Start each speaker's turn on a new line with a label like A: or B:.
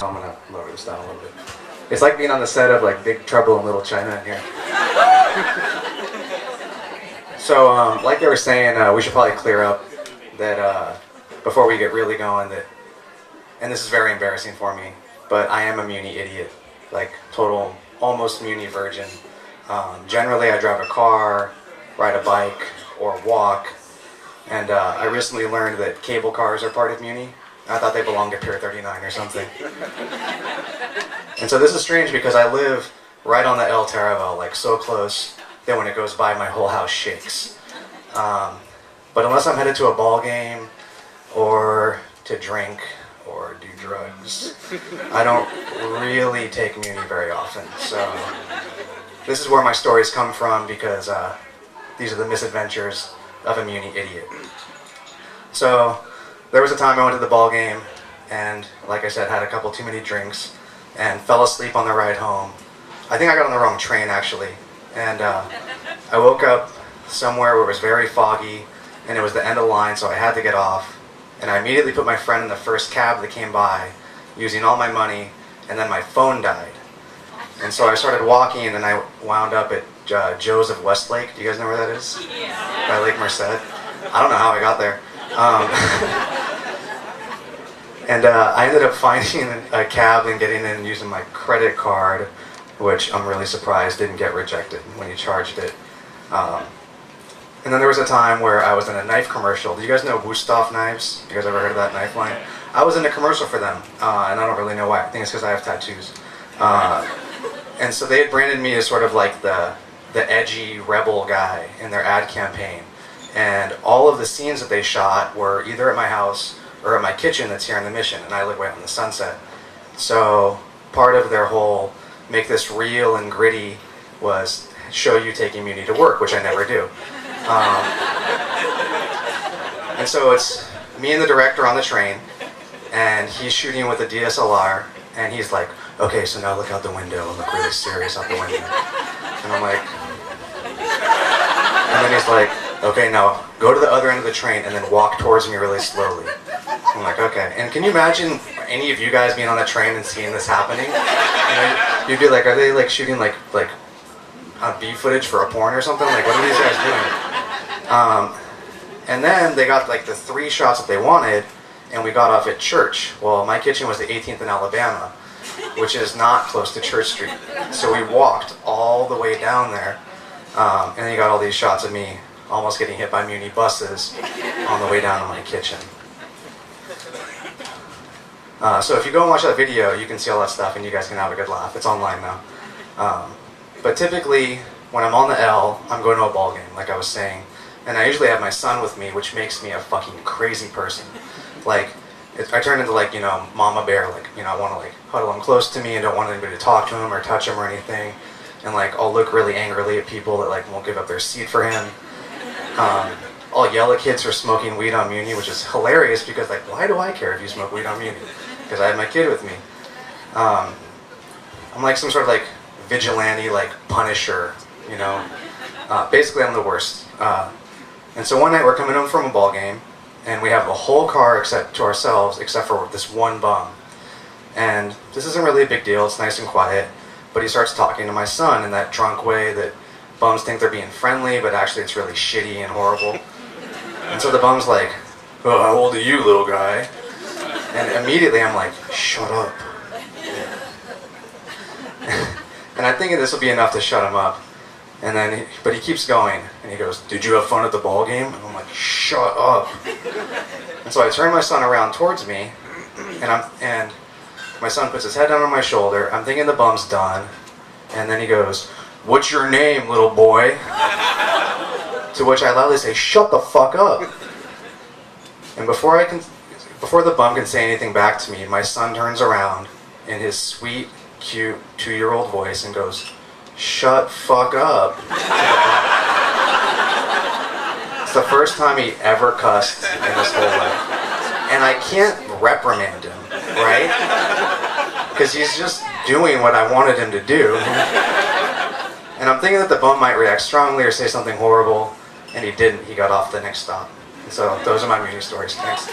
A: I'm gonna lower this down a little bit. It's like being on the set of like Big Trouble in Little China in here. So, like they were saying, we should probably clear up that before we get really going that, and this is very embarrassing for me, but I am a Muni idiot, like total, almost Muni virgin. Generally, I drive a car, ride a bike, or walk, and I recently learned that cable cars are part of Muni. I thought they belonged to Pier 39 or something. And so this is strange because I live right on the El Taravel, like so close that when it goes by, my whole house shakes. But unless I'm headed to a ball game or to drink or do drugs, I don't really take Muni very often. So this is where my stories come from because these are the misadventures of a Muni idiot. So there was a time I went to the ball game and, like I said, had a couple too many drinks and fell asleep on the ride home. I think I got on the wrong train actually, and I woke up somewhere where it was very foggy and it was the end of the line, so I had to get off, and I immediately put my friend in the first cab that came by using all my money, and then my phone died. And so I started walking and I wound up at Joe's of Westlake. Do you guys know where that is? Yeah. By Lake Merced. I don't know how I got there. And I ended up finding a cab and getting in using my credit card, which I'm really surprised didn't get rejected when he charged it. And then there was a time where I was in a knife commercial. Do you guys know Wusthof knives? You guys ever heard of that knife line? I was in a commercial for them, and I don't really know why. I think it's because I have tattoos. And so they had branded me as sort of like the edgy rebel guy in their ad campaign. And all of the scenes that they shot were either at my house or at my kitchen that's here in the Mission, and I live right on the Sunset. So part of their whole make this real and gritty was show you taking Muni to work, which I never do. And so it's me and the director on the train, and he's shooting with a DSLR, and he's like, okay, so now look out the window and look really serious out the window. And I'm like, and then he's like, okay, now go to the other end of the train and then walk towards me really slowly. I'm like, okay. And can you imagine any of you guys being on that train and seeing this happening? And you'd be like, are they like shooting like B footage for a porn or something? Like, what are these guys doing? And then they got like the 3 shots that they wanted, and we got off at Church. Well, my kitchen was the 18th in Alabama, which is not close to Church Street. So we walked all the way down there, and then you got all these shots of me almost getting hit by Muni buses on the way down to my kitchen. So if you go and watch that video, you can see all that stuff and you guys can have a good laugh. It's online now. But typically, when I'm on the L, I'm going to a ball game, like I was saying. And I usually have my son with me, which makes me a fucking crazy person. Like, I turn into like, you know, mama bear, like, you know, I want to like huddle him close to me and don't want anybody to talk to him or touch him or anything. And like, I'll look really angrily at people that like won't give up their seat for him. I'll yell at kids for smoking weed on Muni, which is hilarious because like, why do I care if you smoke weed on Muni? Because I have my kid with me. I'm like some sort of like vigilante, like Punisher, you know. Basically, I'm the worst. And so one night we're coming home from a ball game, and we have the whole car except to ourselves, except for this one bum. And this isn't really a big deal. It's nice and quiet. But he starts talking to my son in that drunk way that bums think they're being friendly, but actually it's really shitty and horrible. And so the bum's like, "Oh, how old are you, little guy?" And immediately I'm like, "Shut up." And I'm thinking this will be enough to shut him up. And then, but he keeps going, and he goes, "Did you have fun at the ball game?" And I'm like, "Shut up." And so I turn my son around towards me, and my son puts his head down on my shoulder. I'm thinking the bum's done, and then he goes, "What's your name, little boy?" To which I loudly say, "Shut the fuck up." And before the bum can say anything back to me, my son turns around in his sweet, cute 2-year-old voice and goes, "Shut fuck up." It's the first time he ever cussed in his whole life. And I can't reprimand him, right? Because he's just doing what I wanted him to do. And I'm thinking that the bum might react strongly or say something horrible, and he didn't. He got off the next stop. And so those are my Muni stories. Thanks.